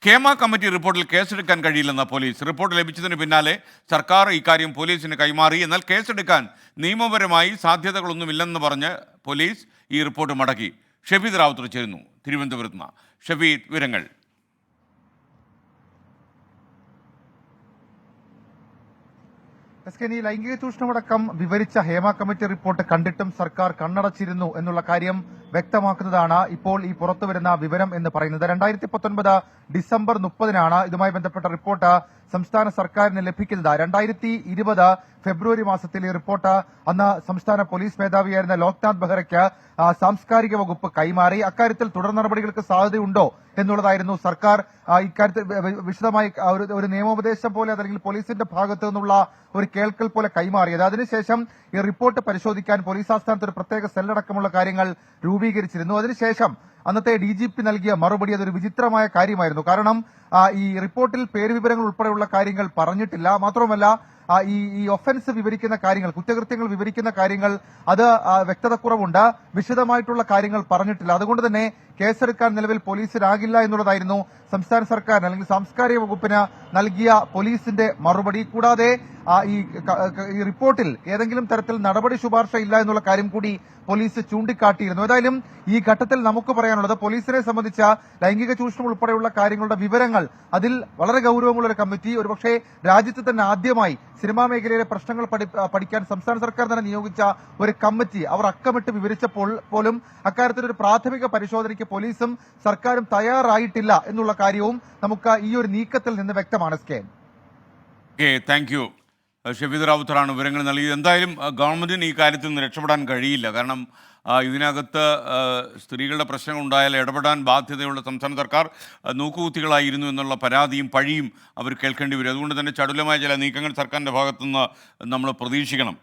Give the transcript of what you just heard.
Hema committee റിപ്പോർട്ടിൽ കേസെടുക്കാൻ കഴിയില്ലെന്ന police. Report ലഭിച്ചതിന് പിന്നാലെ സർക്കാർ ഇക്കാര്യം പോലീസിന് കൈമാറി. എന്നാൽ കേസെടുക്കാൻ നിയമപരമായി സാധ്യതകളൊന്നുമില്ലെന്ന് പറഞ്ഞ് പോലീസ് ഈ റിപ്പോർട്ട് മടക്കി. ഷഫീദ് റാവുത്തർ ചേരുന്നു തിരുവനന്തപുരത്ത് നിന്ന്. ഷഫീദ്, വിവരങ്ങൾ. ലൈംഗിക ചൂഷണമടക്കം വിവരിച്ച ഹേമ കമ്മിറ്റി റിപ്പോർട്ട് കണ്ടിട്ടും സർക്കാർ കണ്ണടച്ചിരുന്നു എന്നുള്ള കാര്യം വ്യക്തമാക്കുന്നതാണ് ഇപ്പോൾ ഈ പുറത്തുവരുന്ന വിവരം എന്ന് പറയുന്നത്. 2019 ഡിസംബർ 30-നാണ് ഇതുമായി ബന്ധപ്പെട്ട റിപ്പോർട്ട് സംസ്ഥാന സർക്കാരിന് ലഭിക്കുന്നത്. 2020 ഫെബ്രുവരി മാസത്തിൽ ഈ റിപ്പോർട്ട് അന്ന് സംസ്ഥാന പോലീസ് മേധാവിയായിരുന്ന ലോക്നാഥ് ബെഹ്റയ്ക്ക് സാംസ്കാരിക വകുപ്പ് കൈമാറി. അക്കാര്യത്തിൽ തുടർ നടപടികൾക്ക് സാധ്യതയുണ്ടോ എന്നുള്ളതായിരുന്നു സർക്കാർ ഇക്കാര്യത്തിൽ വിശദമായി ഒരു നിയമോപദേശം പോലെ അല്ലെങ്കിൽ പോലീസിന്റെ ഭാഗത്തു നിന്നുള്ള ഒരു കേൾക്കൽ പോലെ കൈമാറിയത്. അതിനുശേഷം ഈ റിപ്പോർട്ട് പരിശോധിക്കാൻ പോലീസ് ആസ്ഥാനത്ത് ഒരു പ്രത്യേക സെല്ലടക്കമുള്ള കാര്യങ്ങൾ രൂപീകരിച്ചിരുന്നു. അതിനുശേഷം അന്നത്തെ DGP നൽകിയ മറുപടി അതൊരു വിചിത്രമായ കാര്യമായിരുന്നു. കാരണം ഈ റിപ്പോർട്ടിൽ പേരുവിവരങ്ങൾ ഉൾപ്പെടെയുള്ള കാര്യങ്ങൾ പറഞ്ഞിട്ടില്ല. മാത്രവുമല്ല ഈ ഒഫൻസ് വിവരിക്കുന്ന കാര്യങ്ങൾ, കുറ്റകൃത്യങ്ങൾ വിവരിക്കുന്ന കാര്യങ്ങൾ അത് വ്യക്തതക്കുറവുണ്ട്. വിശദമായിട്ടുള്ള കാര്യങ്ങൾ പറഞ്ഞിട്ടില്ല. അതുകൊണ്ട് തന്നെ കേസെടുക്കാൻ നിലവിൽ പോലീസിനാകില്ല എന്നുള്ളതായിരുന്നു സംസ്ഥാന സർക്കാരിന് അല്ലെങ്കിൽ സാംസ്കാരിക വകുപ്പിന് നൽകിയ പോലീസിന്റെ മറുപടി. കൂടാതെ ഈ റിപ്പോർട്ടിൽ ഏതെങ്കിലും തരത്തിൽ നടപടി ശുപാർശ ഇല്ല എന്നുള്ള കാര്യം കൂടി പോലീസ് ചൂണ്ടിക്കാട്ടിയിരുന്നു. ഏതായാലും ഈ ഘട്ടത്തിൽ നമുക്ക് പറയാനുള്ളത് പോലീസിനെ സംബന്ധിച്ച ലൈംഗിക ചൂഷണം ഉൾപ്പെടെയുള്ള കാര്യങ്ങളുടെ വിവരങ്ങൾ അതിൽ വളരെ ഗൌരവമുള്ള ഒരു കമ്മിറ്റി, ഒരുപക്ഷെ രാജ്യത്ത് തന്നെ ആദ്യമായി സിനിമാ മേഖലയിലെ പ്രശ്നങ്ങൾ പഠിക്കാൻ സംസ്ഥാന സർക്കാർ തന്നെ നിയോഗിച്ച ഒരു കമ്മിറ്റി അവർ അക്കമിട്ട് വിവരിച്ചപ്പോൾ പോലും അക്കാര്യത്തിൽ ഒരു പ്രാഥമിക പരിശോധനയ്ക്ക് പോലീസും സർക്കാരും തയ്യാറായിട്ടില്ല എന്നുള്ള കാര്യവും നമുക്ക് ഈ ഒരു നീക്കത്തിൽ നിന്ന് വ്യക്തമാണ്. Thank you. ഷഫീദ് റാവുത്തറാണ് വിവരങ്ങൾ നൽകിയത്. എന്തായാലും ഗവൺമെന്റിന് ഈ കാര്യത്തിൽ നിന്ന് രക്ഷപ്പെടാൻ കഴിയില്ല. കാരണം ഇതിനകത്ത് സ്ത്രീകളുടെ പ്രശ്നങ്ങൾ ഉണ്ടായാൽ ഇടപെടാൻ ബാധ്യതയുള്ള സംസ്ഥാന സർക്കാർ നോക്കുകുത്തികളായിരുന്നു എന്നുള്ള പരാതിയും പഴിയും അവർ കേൾക്കേണ്ടി വരും. അതുകൊണ്ട് തന്നെ ചടുലമായ ചില നീക്കങ്ങൾ സർക്കാരിൻ്റെ ഭാഗത്തുനിന്ന് നമ്മൾ പ്രതീക്ഷിക്കണം.